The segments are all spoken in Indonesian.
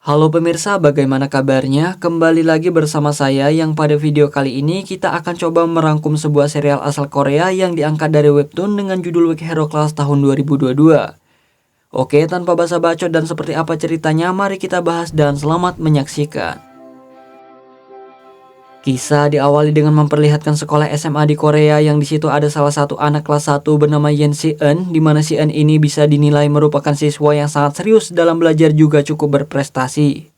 Halo pemirsa, bagaimana kabarnya? Kembali lagi bersama saya yang pada video kali ini kita akan coba merangkum sebuah serial asal Korea yang diangkat dari webtoon dengan judul Weak Hero Class tahun 2022. Oke, tanpa basa-bacot dan seperti apa ceritanya, mari kita bahas dan selamat menyaksikan. Kisah diawali dengan memperlihatkan sekolah SMA di Korea yang di situ ada salah satu anak kelas 1 bernama Yen Si-eun, di mana Si-eun ini bisa dinilai merupakan siswa yang sangat serius dalam belajar juga cukup berprestasi.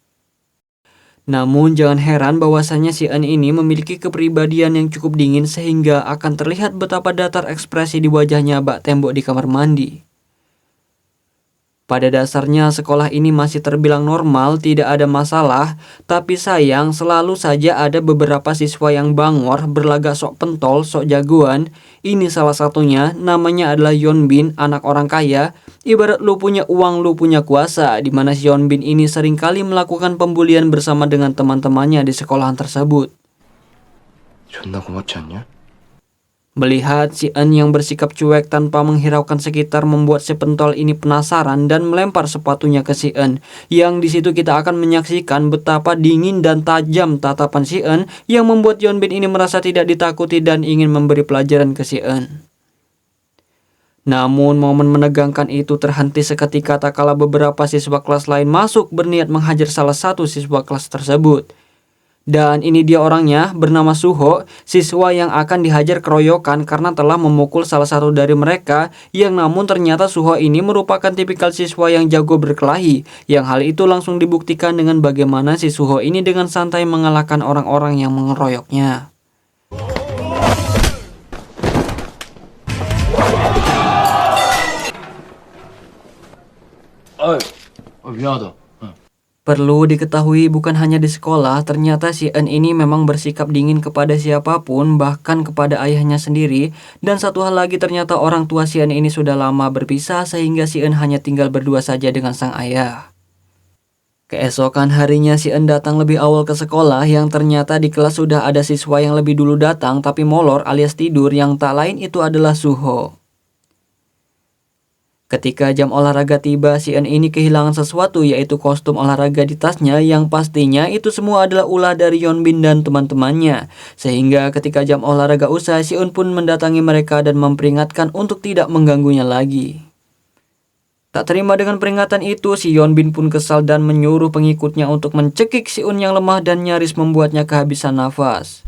Namun jangan heran bahwasannya Si-eun ini memiliki kepribadian yang cukup dingin sehingga akan terlihat betapa datar ekspresi di wajahnya bak tembok di kamar mandi. Pada dasarnya sekolah ini masih terbilang normal, tidak ada masalah, tapi sayang selalu saja ada beberapa siswa yang bangor, berlagak sok pentol, sok jagoan. Ini salah satunya, namanya adalah Yeonbin, anak orang kaya. Ibarat lu punya uang, lu punya kuasa, di mana si Yeonbin ini seringkali melakukan pembulian bersama dengan teman-temannya di sekolahan tersebut. 존나 고맙지 않냐? Melihat Si-eun yang bersikap cuek tanpa menghiraukan sekitar membuat si pentol ini penasaran dan melempar sepatunya ke Si-eun. Yang di situ kita akan menyaksikan betapa dingin dan tajam tatapan Si-eun yang membuat Yeonbin ini merasa tidak ditakuti dan ingin memberi pelajaran ke Si-eun. Namun momen menegangkan itu terhenti seketika tak kala beberapa siswa kelas lain masuk berniat menghajar salah satu siswa kelas tersebut. Dan ini dia orangnya, bernama Suho, siswa yang akan dihajar keroyokan karena telah memukul salah satu dari mereka, yang namun ternyata Suho ini merupakan tipikal siswa yang jago berkelahi, yang hal itu langsung dibuktikan dengan bagaimana si Suho ini dengan santai mengalahkan orang-orang yang mengeroyoknya. 미안하다. Perlu diketahui bukan hanya di sekolah, ternyata Si-eun ini memang bersikap dingin kepada siapapun, bahkan kepada ayahnya sendiri. Dan satu hal lagi, ternyata orang tua Si-eun ini sudah lama berpisah sehingga Si-eun hanya tinggal berdua saja dengan sang ayah. Keesokan harinya Si-eun datang lebih awal ke sekolah, yang ternyata di kelas sudah ada siswa yang lebih dulu datang tapi molor alias tidur, yang tak lain itu adalah Suho. Ketika jam olahraga tiba, Si-eun ini kehilangan sesuatu, yaitu kostum olahraga di tasnya, yang pastinya itu semua adalah ulah dari Yeonbin dan teman-temannya. Sehingga ketika jam olahraga usai, Si-eun pun mendatangi mereka dan memperingatkan untuk tidak mengganggunya lagi. Tak terima dengan peringatan itu, si Yeonbin pun kesal dan menyuruh pengikutnya untuk mencekik Si-eun yang lemah dan nyaris membuatnya kehabisan nafas.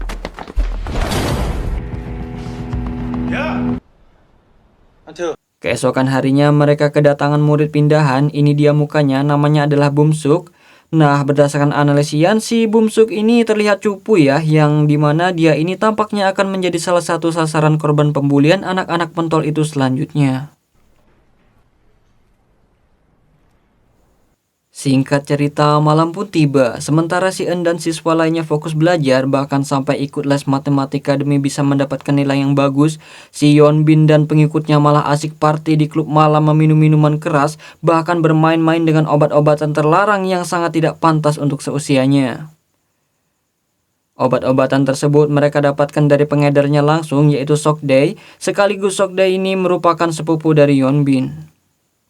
Keesokan harinya mereka kedatangan murid pindahan, ini dia mukanya, namanya adalah Bumsuk. Nah, berdasarkan analisian, si Bumsuk ini terlihat cupu ya, yang dimana dia ini tampaknya akan menjadi salah satu sasaran korban pembulian anak-anak pentol itu selanjutnya. Singkat cerita, malam pun tiba. Sementara Si-eun dan siswa lainnya fokus belajar, bahkan sampai ikut les matematika demi bisa mendapatkan nilai yang bagus, si Yeonbin dan pengikutnya malah asik party di klub malam, meminum minuman keras, bahkan bermain-main dengan obat-obatan terlarang yang sangat tidak pantas untuk seusianya. Obat-obatan tersebut mereka dapatkan dari pengedarnya langsung, yaitu Sokdae, sekaligus Sokdae ini merupakan sepupu dari Yeonbin.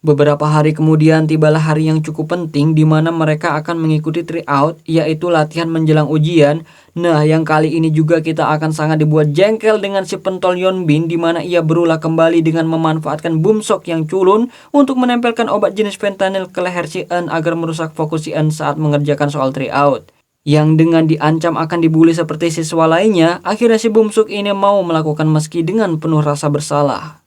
Beberapa hari kemudian tibalah hari yang cukup penting di mana mereka akan mengikuti tryout, yaitu latihan menjelang ujian. Nah, yang kali ini juga kita akan sangat dibuat jengkel dengan si pentol Yeonbin, di mana ia berulah kembali dengan memanfaatkan Bumsok yang culun untuk menempelkan obat jenis fentanyl ke leher Si-eun agar merusak fokus Si-eun saat mengerjakan soal tryout. Yang dengan diancam akan dibully seperti siswa lainnya, akhirnya si Bumsok ini mau melakukan meski dengan penuh rasa bersalah.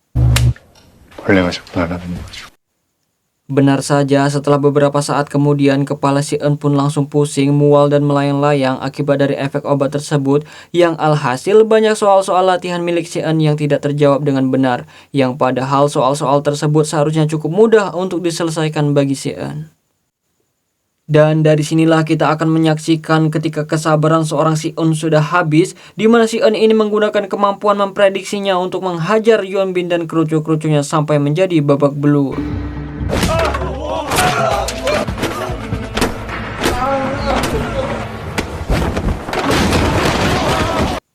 Benar saja, setelah beberapa saat kemudian kepala Si-eun pun langsung pusing, mual dan melayang-layang akibat dari efek obat tersebut, yang alhasil banyak soal-soal latihan milik Si-eun yang tidak terjawab dengan benar, yang padahal soal-soal tersebut seharusnya cukup mudah untuk diselesaikan bagi Si-eun. Dan dari sinilah kita akan menyaksikan ketika kesabaran seorang Si-eun sudah habis, di mana Si-eun ini menggunakan kemampuan memprediksinya untuk menghajar Yeonbin dan kerucu-kerucunya sampai menjadi babak belur.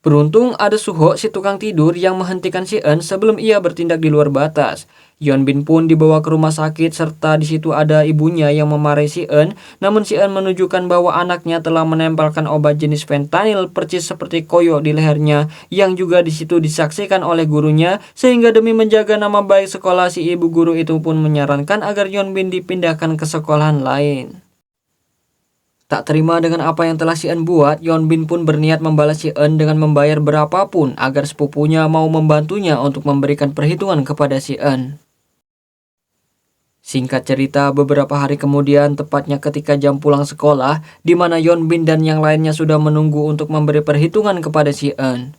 Beruntung ada Suho, si tukang tidur, yang menghentikan Si-eun sebelum ia bertindak di luar batas. Yeonbin pun dibawa ke rumah sakit serta di situ ada ibunya yang memarahi si Eun. Namun si Eun menunjukkan bahwa anaknya telah menempelkan obat jenis fentanyl percis seperti koyo di lehernya yang juga di situ disaksikan oleh gurunya, sehingga demi menjaga nama baik sekolah si ibu guru itu pun menyarankan agar Yeonbin dipindahkan ke sekolahan lain. Tak terima dengan apa yang telah si Eun buat, Yeonbin pun berniat membalas si Eun dengan membayar berapapun agar sepupunya mau membantunya untuk memberikan perhitungan kepada si Eun. Singkat cerita, beberapa hari kemudian, tepatnya ketika jam pulang sekolah, di mana Yeonbin dan yang lainnya sudah menunggu untuk memberi perhitungan kepada si Eun.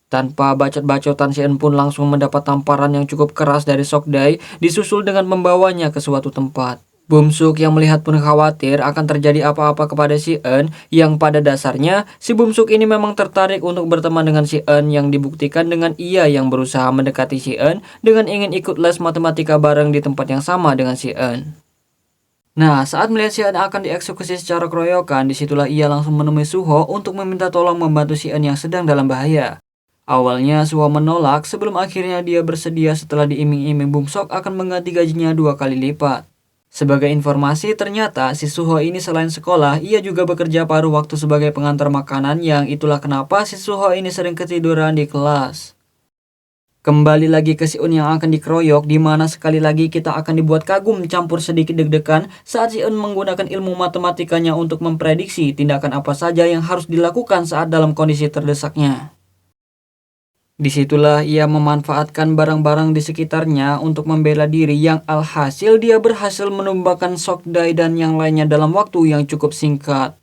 Tanpa bacot-bacotan, si Eun pun langsung mendapat tamparan yang cukup keras dari Sokdae, disusul dengan membawanya ke suatu tempat. Bumsuk yang melihat pun khawatir akan terjadi apa-apa kepada si Eun, yang pada dasarnya si Bumsuk ini memang tertarik untuk berteman dengan si Eun, yang dibuktikan dengan ia yang berusaha mendekati si Eun dengan ingin ikut les matematika bareng di tempat yang sama dengan si Eun. Nah, saat melihat si Eun akan dieksekusi secara keroyokan, disitulah ia langsung menemui Suho untuk meminta tolong membantu si Eun yang sedang dalam bahaya. Awalnya Suho menolak sebelum akhirnya dia bersedia setelah diiming-iming Bumsuk akan mengganti gajinya 2 kali lipat. Sebagai informasi, ternyata si Suho ini selain sekolah, ia juga bekerja paruh waktu sebagai pengantar makanan, yang itulah kenapa si Suho ini sering ketiduran di kelas. Kembali lagi ke si Eun yang akan dikeroyok, di mana sekali lagi kita akan dibuat kagum campur sedikit deg-degan saat si Eun menggunakan ilmu matematikanya untuk memprediksi tindakan apa saja yang harus dilakukan saat dalam kondisi terdesaknya. Disitulah ia memanfaatkan barang-barang di sekitarnya untuk membela diri, yang alhasil dia berhasil menumbalkan Sokdae dan yang lainnya dalam waktu yang cukup singkat.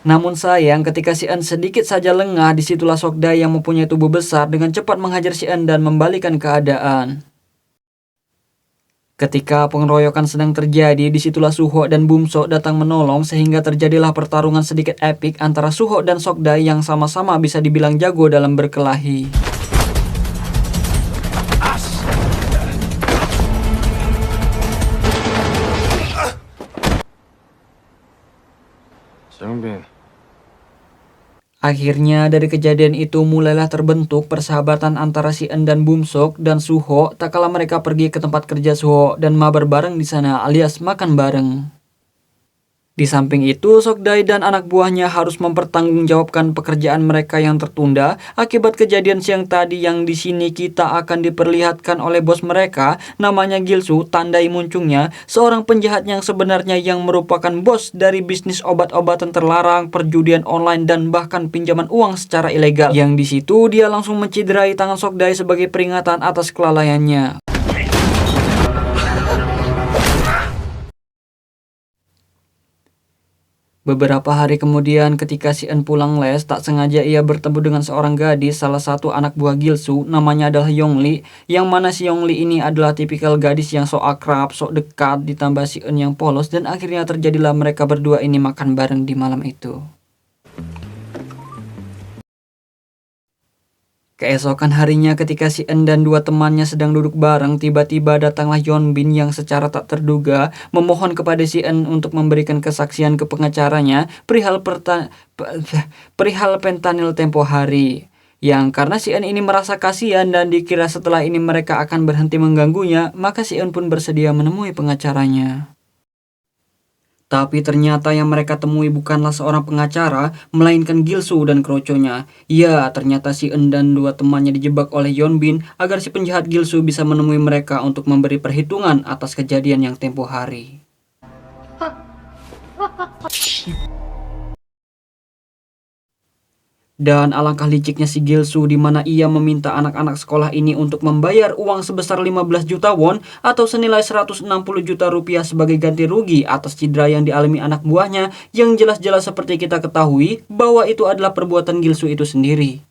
Namun sayang, ketika si Eun sedikit saja lengah, disitulah Sokdae yang mempunyai tubuh besar dengan cepat menghajar si Eun dan membalikan keadaan. Ketika pengeroyokan sedang terjadi, disitulah Suho dan Bumsuk datang menolong sehingga terjadilah pertarungan sedikit epik antara Suho dan Sokdae yang sama-sama bisa dibilang jago dalam berkelahi. 정빈, Akhirnya dari kejadian itu mulailah terbentuk persahabatan antara si Eun dan Bumsuk dan Suho tak kala mereka pergi ke tempat kerja Suho dan mabar bareng di sana alias makan bareng. Di samping itu, Sokdae dan anak buahnya harus mempertanggungjawabkan pekerjaan mereka yang tertunda akibat kejadian siang tadi, yang di sini kita akan diperlihatkan oleh bos mereka, namanya Gilsu, tandai muncungnya seorang penjahat yang sebenarnya yang merupakan bos dari bisnis obat-obatan terlarang, perjudian online, dan bahkan pinjaman uang secara ilegal. Yang di situ dia langsung menciderai tangan Sokdae sebagai peringatan atas kelalaiannya. Beberapa hari kemudian ketika si Eun pulang les, tak sengaja ia bertemu dengan seorang gadis, salah satu anak buah Gilsu, namanya adalah Yongli, yang mana si Yongli ini adalah tipikal gadis yang sok akrab, sok dekat, ditambah si Eun yang polos, dan akhirnya terjadilah mereka berdua ini makan bareng di malam itu. Keesokan harinya ketika si Eun dan dua temannya sedang duduk bareng, tiba-tiba datanglah Yeonbin yang secara tak terduga memohon kepada si Eun untuk memberikan kesaksian ke pengacaranya perihal fentanyl tempo hari. Yang karena si Eun ini merasa kasihan dan dikira setelah ini mereka akan berhenti mengganggunya, maka si Eun pun bersedia menemui pengacaranya. Tapi ternyata yang mereka temui bukanlah seorang pengacara, melainkan Gilsu dan kroconya. Ya, ternyata si Eun dan dua temannya dijebak oleh Yeonbin agar si penjahat Gilsu bisa menemui mereka untuk memberi perhitungan atas kejadian yang tempo hari. Dan alangkah liciknya si Gilsu, di mana ia meminta anak-anak sekolah ini untuk membayar uang sebesar 15 juta won atau senilai 160 juta rupiah sebagai ganti rugi atas cedera yang dialami anak buahnya, yang jelas-jelas seperti kita ketahui bahwa itu adalah perbuatan Gilsu itu sendiri.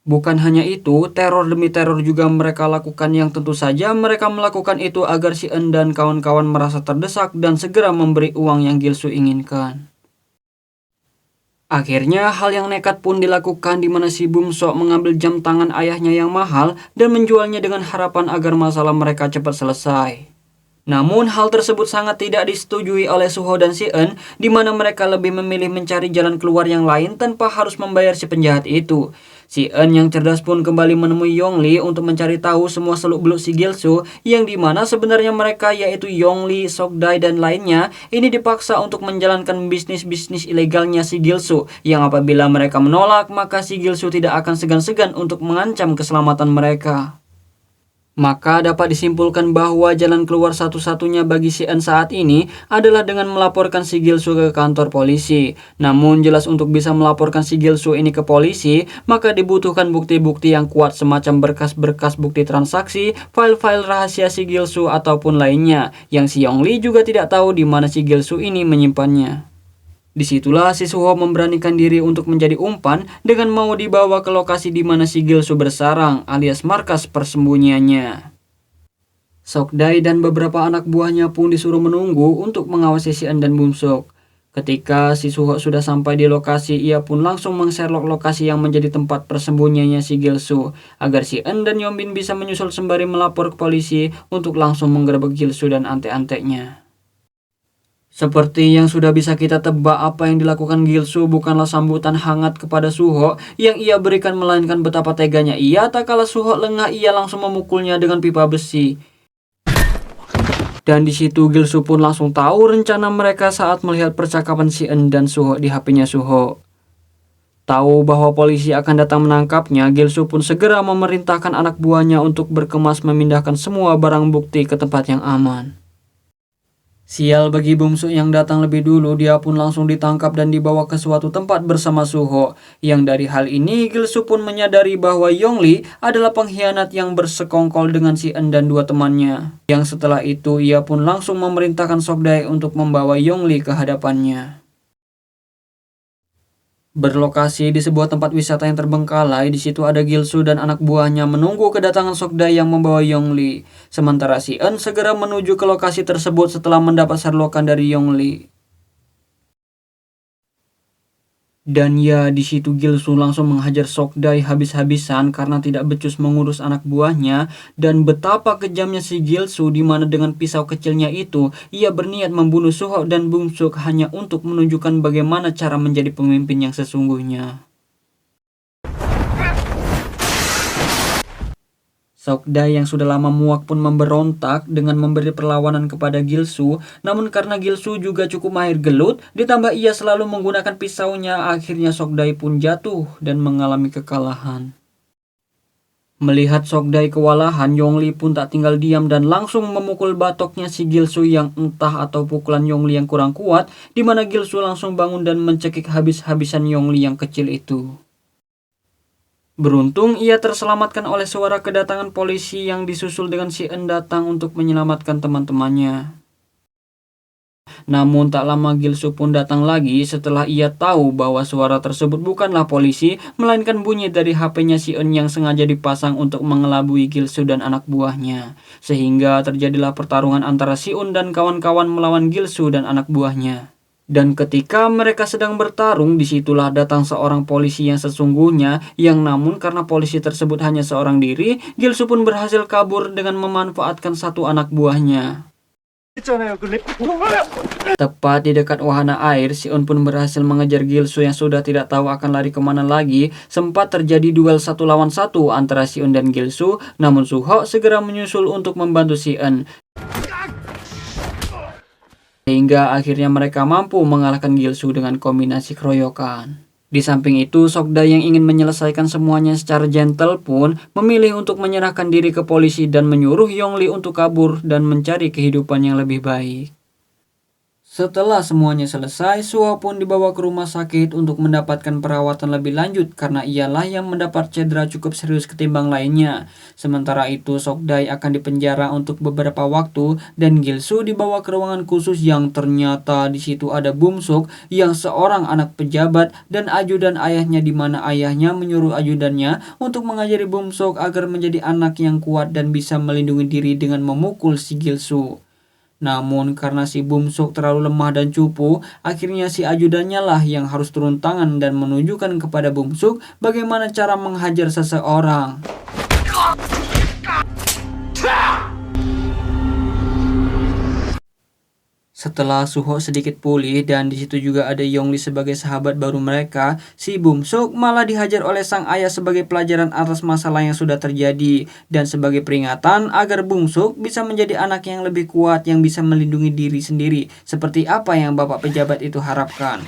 Bukan hanya itu, teror demi teror juga mereka lakukan, yang tentu saja mereka melakukan itu agar si Eun dan kawan-kawan merasa terdesak dan segera memberi uang yang Gilsu inginkan. Akhirnya hal yang nekat pun dilakukan, di mana si Bumsuk mengambil jam tangan ayahnya yang mahal dan menjualnya dengan harapan agar masalah mereka cepat selesai. Namun hal tersebut sangat tidak disetujui oleh Suho dan Si-eun, di mana mereka lebih memilih mencari jalan keluar yang lain tanpa harus membayar si penjahat itu. Si-eun yang cerdas pun kembali menemui Yongli untuk mencari tahu semua seluk-beluk si Gilsu, yang dimana sebenarnya mereka yaitu Yongli, Sokdae, dan lainnya ini dipaksa untuk menjalankan bisnis-bisnis ilegalnya si Gilsu, yang apabila mereka menolak maka si Gilsu tidak akan segan-segan untuk mengancam keselamatan mereka. Maka dapat disimpulkan bahwa jalan keluar satu-satunya bagi Si-eun saat ini adalah dengan melaporkan si Gilsu ke kantor polisi. Namun jelas untuk bisa melaporkan si Gilsu ini ke polisi, maka dibutuhkan bukti-bukti yang kuat semacam berkas-berkas bukti transaksi, file-file rahasia si Gilsu ataupun lainnya, yang si Yongli juga tidak tahu di mana si Gilsu ini menyimpannya. Disitulah si Suho memberanikan diri untuk menjadi umpan dengan mau dibawa ke lokasi di mana si Gilsu bersarang alias markas persembunyiannya. Sokdae dan beberapa anak buahnya pun disuruh menunggu untuk mengawasi Si-eun dan Bumsuk. Ketika si Suho sudah sampai di lokasi, ia pun langsung meng-Sherlock lokasi yang menjadi tempat persembunyiannya si Gilsu, agar Si-eun dan Yombin bisa menyusul sembari melapor ke polisi untuk langsung menggerebek Gilsu dan ante-antenya. Seperti yang sudah bisa kita tebak, apa yang dilakukan Gilsu bukanlah sambutan hangat kepada Suho yang ia berikan, melainkan betapa teganya ia tak kala Suho lengah ia langsung memukulnya dengan pipa besi. Dan di situ Gilsu pun langsung tahu rencana mereka saat melihat percakapan Si-eun dan Suho di HP-nya Suho. Tahu bahwa polisi akan datang menangkapnya, Gilsu pun segera memerintahkan anak buahnya untuk berkemas memindahkan semua barang bukti ke tempat yang aman. Sial bagi Bumsuk yang datang lebih dulu, dia pun langsung ditangkap dan dibawa ke suatu tempat bersama Suho. Yang dari hal ini Gilsu pun menyadari bahwa Yongli adalah pengkhianat yang bersekongkol dengan Si-eun dan dua temannya. Yang setelah itu ia pun langsung memerintahkan Sokdae untuk membawa Yongli ke hadapannya. Berlokasi di sebuah tempat wisata yang terbengkalai, di situ ada Gilsu dan anak buahnya menunggu kedatangan Sokdae yang membawa Yongli. Sementara Si-eun segera menuju ke lokasi tersebut setelah mendapat serlokan dari Yongli. Dan ya, di situ Gilsu langsung menghajar Sokdae habis-habisan karena tidak becus mengurus anak buahnya, dan betapa kejamnya si Gilsu di mana dengan pisau kecilnya itu ia berniat membunuh Suho dan Bumsuk hanya untuk menunjukkan bagaimana cara menjadi pemimpin yang sesungguhnya. Sokdae yang sudah lama muak pun memberontak dengan memberi perlawanan kepada Gilsu, namun karena Gilsu juga cukup mahir gelut, ditambah ia selalu menggunakan pisaunya, akhirnya Sokdae pun jatuh dan mengalami kekalahan. Melihat Sokdae kewalahan, Yongli pun tak tinggal diam dan langsung memukul batoknya si Gilsu yang entah atau pukulan Yongli yang kurang kuat, di mana Gilsu langsung bangun dan mencekik habis-habisan Yongli yang kecil itu. Beruntung ia terselamatkan oleh suara kedatangan polisi yang disusul dengan Si-eun datang untuk menyelamatkan teman-temannya. Namun tak lama Gilsu pun datang lagi setelah ia tahu bahwa suara tersebut bukanlah polisi, melainkan bunyi dari HP-nya Si-eun yang sengaja dipasang untuk mengelabui Gilsu dan anak buahnya. Sehingga terjadilah pertarungan antara Si-eun dan kawan-kawan melawan Gilsu dan anak buahnya. Dan ketika mereka sedang bertarung, disitulah datang seorang polisi yang sesungguhnya, yang namun karena polisi tersebut hanya seorang diri, Gilsu pun berhasil kabur dengan memanfaatkan satu anak buahnya. Tepat di dekat wahana air, Si-eun pun berhasil mengejar Gilsu yang sudah tidak tahu akan lari kemana lagi. Sempat terjadi duel 1 lawan 1 antara Si-eun dan Gilsu, namun Suho segera menyusul untuk membantu Si-eun. Sehingga akhirnya mereka mampu mengalahkan Gilsu dengan kombinasi keroyokan. Di samping itu, Sokdae yang ingin menyelesaikan semuanya secara gentle pun memilih untuk menyerahkan diri ke polisi dan menyuruh Yongli untuk kabur dan mencari kehidupan yang lebih baik. Setelah semuanya selesai, Suho pun dibawa ke rumah sakit untuk mendapatkan perawatan lebih lanjut karena ialah yang mendapat cedera cukup serius ketimbang lainnya. Sementara itu, Sokdae akan dipenjara untuk beberapa waktu dan Gilsu dibawa ke ruangan khusus yang ternyata di situ ada Bumsuk yang seorang anak pejabat dan ajudan ayahnya, di mana ayahnya menyuruh ajudannya untuk mengajari Bumsuk agar menjadi anak yang kuat dan bisa melindungi diri dengan memukul si Gilsu. Namun karena si Bumsuk terlalu lemah dan cupu, akhirnya si ajudannya lah yang harus turun tangan dan menunjukkan kepada Bumsuk bagaimana cara menghajar seseorang. Setelah Suho sedikit pulih dan di situ juga ada Yongli sebagai sahabat baru mereka, si Bungsuk malah dihajar oleh sang ayah sebagai pelajaran atas masalah yang sudah terjadi dan sebagai peringatan agar Bungsuk bisa menjadi anak yang lebih kuat yang bisa melindungi diri sendiri seperti apa yang bapak pejabat itu harapkan.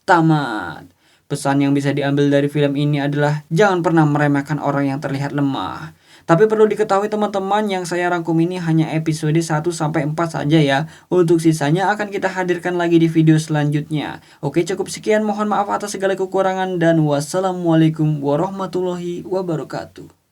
Tamat. Pesan yang bisa diambil dari film ini adalah jangan pernah meremehkan orang yang terlihat lemah. Tapi perlu diketahui teman-teman, yang saya rangkum ini hanya episode 1-4 saja ya. Untuk sisanya akan kita hadirkan lagi di video selanjutnya. Oke, cukup sekian. Mohon maaf atas segala kekurangan dan wassalamualaikum warahmatullahi wabarakatuh.